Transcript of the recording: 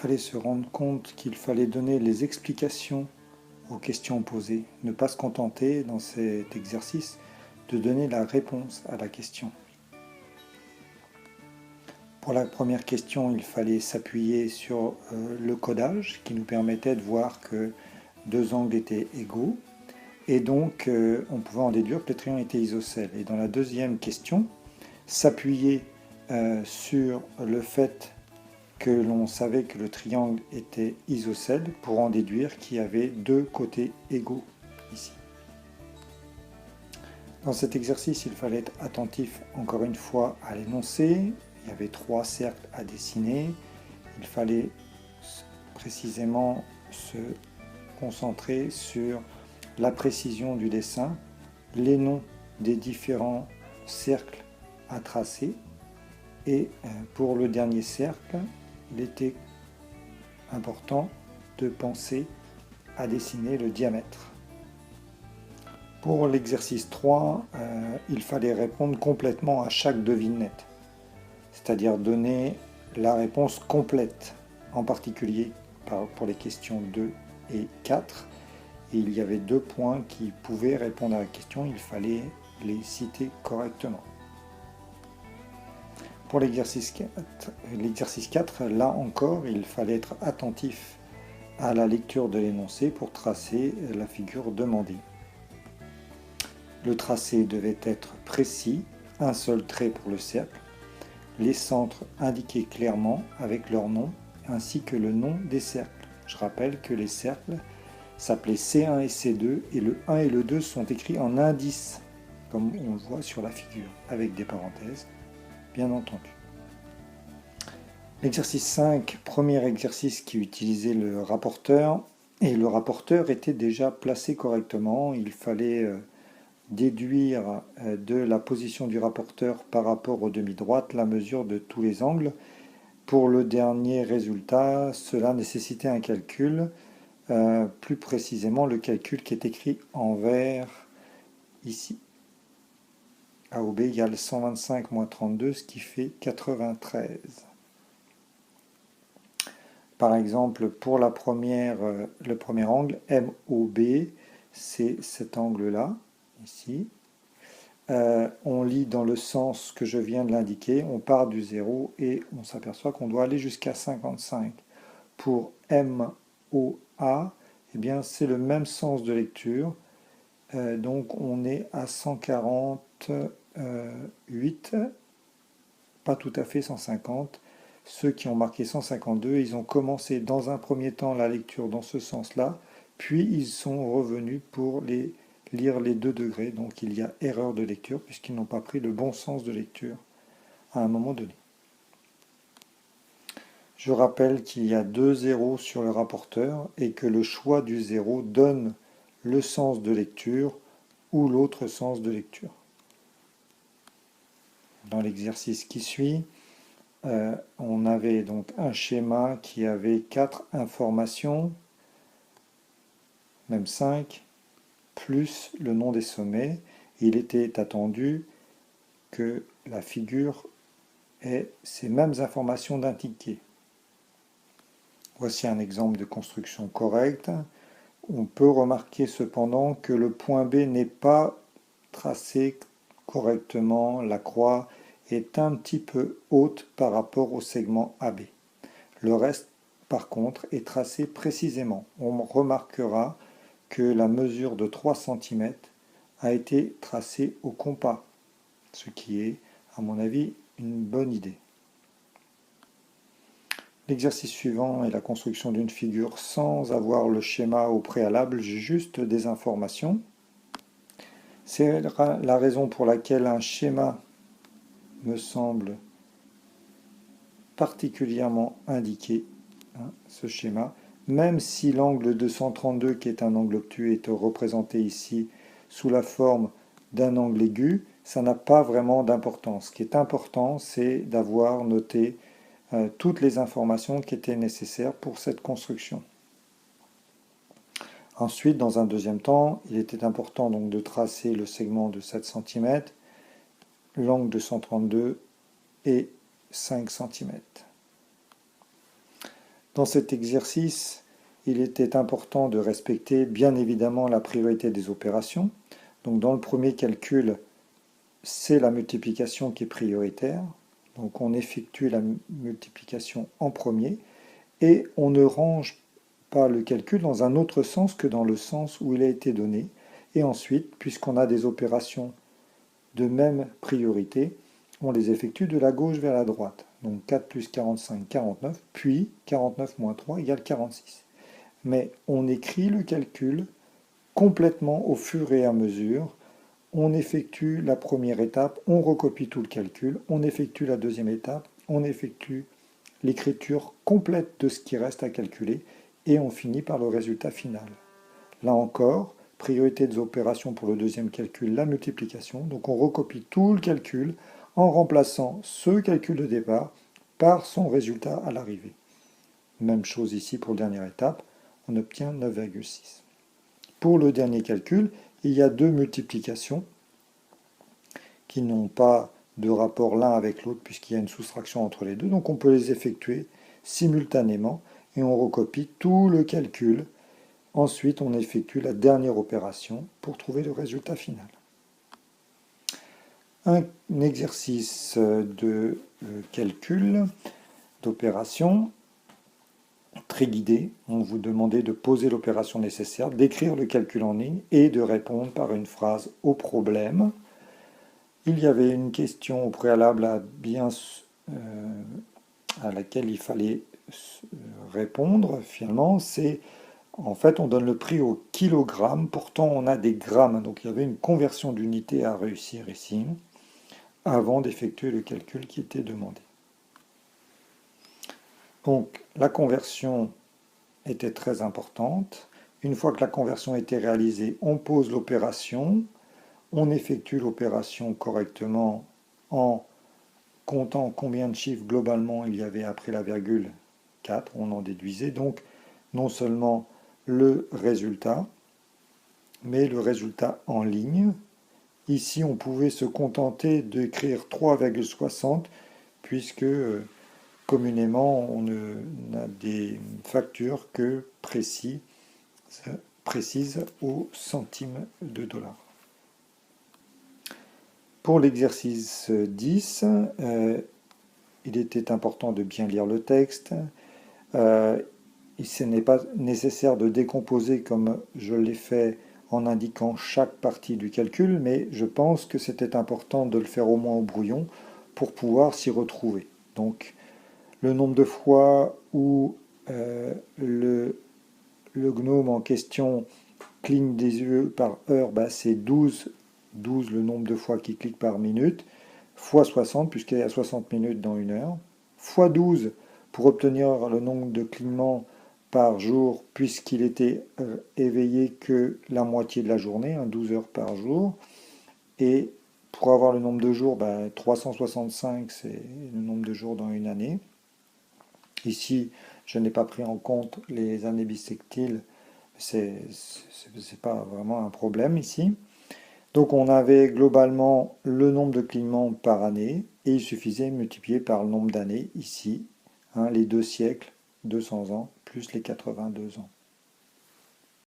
fallait se rendre compte qu'il fallait donner les explications aux questions posées, ne pas se contenter dans cet exercice de donner la réponse à la question. Pour la première question, il fallait s'appuyer sur le codage qui nous permettait de voir que deux angles étaient égaux et donc on pouvait en déduire que le triangle était isocèle. Et dans la deuxième question, s'appuyer sur le fait que l'on savait que le triangle était isocèle pour en déduire qu'il y avait deux côtés égaux ici. Dans cet exercice, il fallait être attentif encore une fois à l'énoncé. Il y avait 3 cercles à dessiner. Il fallait précisément se concentrer sur la précision du dessin, les noms des différents cercles à tracer. Et pour le dernier cercle, il était important de penser à dessiner le diamètre. Pour l'exercice 3, il fallait répondre complètement à chaque devinette, c'est-à-dire donner la réponse complète, en particulier pour les questions 2 et 4. Et il y avait 2 points qui pouvaient répondre à la question, il fallait les citer correctement. Pour l'exercice 4, là encore, il fallait être attentif à la lecture de l'énoncé pour tracer la figure demandée. Le tracé devait être précis, un seul trait pour le cercle, les centres indiqués clairement avec leur nom, ainsi que le nom des cercles. Je rappelle que les cercles s'appelaient C1 et C2, et le 1 et le 2 sont écrits en indice, comme on le voit sur la figure, avec des parenthèses, bien entendu. L'exercice 5, premier exercice qui utilisait le rapporteur, et le rapporteur était déjà placé correctement. Il fallait déduire de la position du rapporteur par rapport aux demi-droites la mesure de tous les angles. Pour le dernier résultat, cela nécessitait un calcul, plus précisément le calcul qui est écrit en vert ici. AOB égale 125 moins 32, ce qui fait 93. Par exemple, pour le premier angle, MOB, c'est cet angle-là, ici. On lit dans le sens que je viens de l'indiquer, on part du 0 et on s'aperçoit qu'on doit aller jusqu'à 55. Pour MOA, eh bien, c'est le même sens de lecture, donc on est à 148, pas tout à fait 150. Ceux qui ont marqué 152, ils ont commencé dans un premier temps la lecture dans ce sens-là, puis ils sont revenus pour lire les 2 degrés. Donc il y a erreur de lecture puisqu'ils n'ont pas pris le bon sens de lecture à un moment donné. Je rappelle qu'il y a 2 zéros sur le rapporteur et que le choix du 0 donne le sens de lecture ou l'autre sens de lecture. Dans l'exercice qui suit, on avait donc un schéma qui avait 4 informations, même 5, plus le nom des sommets. Il était attendu que la figure ait ces mêmes informations d'indiquer. Voici un exemple de construction correcte. On peut remarquer cependant que le point B n'est pas tracé correctement, la croix est un petit peu haute par rapport au segment AB. Le reste, par contre, est tracé précisément. On remarquera que la mesure de 3 cm a été tracée au compas, ce qui est, à mon avis, une bonne idée. L'exercice suivant est la construction d'une figure sans avoir le schéma au préalable, juste des informations. C'est la raison pour laquelle un schéma me semble particulièrement indiqué, ce schéma, même si l'angle 232, qui est un angle obtus, est représenté ici sous la forme d'un angle aigu, ça n'a pas vraiment d'importance. Ce qui est important, c'est d'avoir noté toutes les informations qui étaient nécessaires pour cette construction. Ensuite, dans un deuxième temps, il était important donc de tracer le segment de 7 cm, l'angle de 132 et 5 cm. Dans cet exercice, il était important de respecter bien évidemment la priorité des opérations. Donc dans le premier calcul, c'est la multiplication qui est prioritaire. Donc on effectue la multiplication en premier et on ne range pas le calcul dans un autre sens que dans le sens où il a été donné. Et ensuite, puisqu'on a des opérations de même priorité, on les effectue de la gauche vers la droite. Donc 4 plus 45, 49, puis 49 moins 3 égale 46. Mais on écrit le calcul complètement au fur et à mesure. On effectue la première étape, on recopie tout le calcul, on effectue la deuxième étape, on effectue l'écriture complète de ce qui reste à calculer et on finit par le résultat final. Là encore, priorité des opérations pour le deuxième calcul, la multiplication. Donc on recopie tout le calcul en remplaçant ce calcul de départ par son résultat à l'arrivée. Même chose ici pour la dernière étape, on obtient 9,6. Pour le dernier calcul, il y a deux multiplications qui n'ont pas de rapport l'un avec l'autre puisqu'il y a une soustraction entre les deux. Donc on peut les effectuer simultanément et on recopie tout le calcul. Ensuite, on effectue la dernière opération pour trouver le résultat final. Un exercice de calcul, d'opération, très guidé. On vous demandait de poser l'opération nécessaire, d'écrire le calcul en ligne et de répondre par une phrase au problème. Il y avait une question au préalable à laquelle il fallait répondre finalement, c'est en fait on donne le prix au kilogramme, pourtant on a des grammes, donc il y avait une conversion d'unité à réussir ici, avant d'effectuer le calcul qui était demandé. Donc la conversion était très importante. Une fois que la conversion était réalisée, on pose l'opération, on effectue l'opération correctement en comptant combien de chiffres globalement il y avait après la virgule 4, on en déduisait donc non seulement le résultat, mais le résultat en ligne. Ici, on pouvait se contenter d'écrire 3,60 puisque communément, on n'a des factures que précises au centime de dollar. Pour l'exercice 10, il était important de bien lire le texte. Ce n'est pas nécessaire de décomposer comme je l'ai fait en indiquant chaque partie du calcul, mais je pense que c'était important de le faire au moins au brouillon pour pouvoir s'y retrouver. Donc, le nombre de fois où le gnome en question cligne des yeux par heure, c'est 12 le nombre de fois qu'il clique par minute, fois 60, puisqu'il y a 60 minutes dans une heure, fois 12 pour obtenir le nombre de clignements par jour, puisqu'il était éveillé que la moitié de la journée, 12 heures par jour, et pour avoir le nombre de jours, 365, c'est le nombre de jours dans une année. Ici, je n'ai pas pris en compte les années bissextiles, c'est pas vraiment un problème ici. Donc on avait globalement le nombre de clignements par année, et il suffisait de multiplier par le nombre d'années ici, les 2 siècles, 200 ans, plus les 82 ans.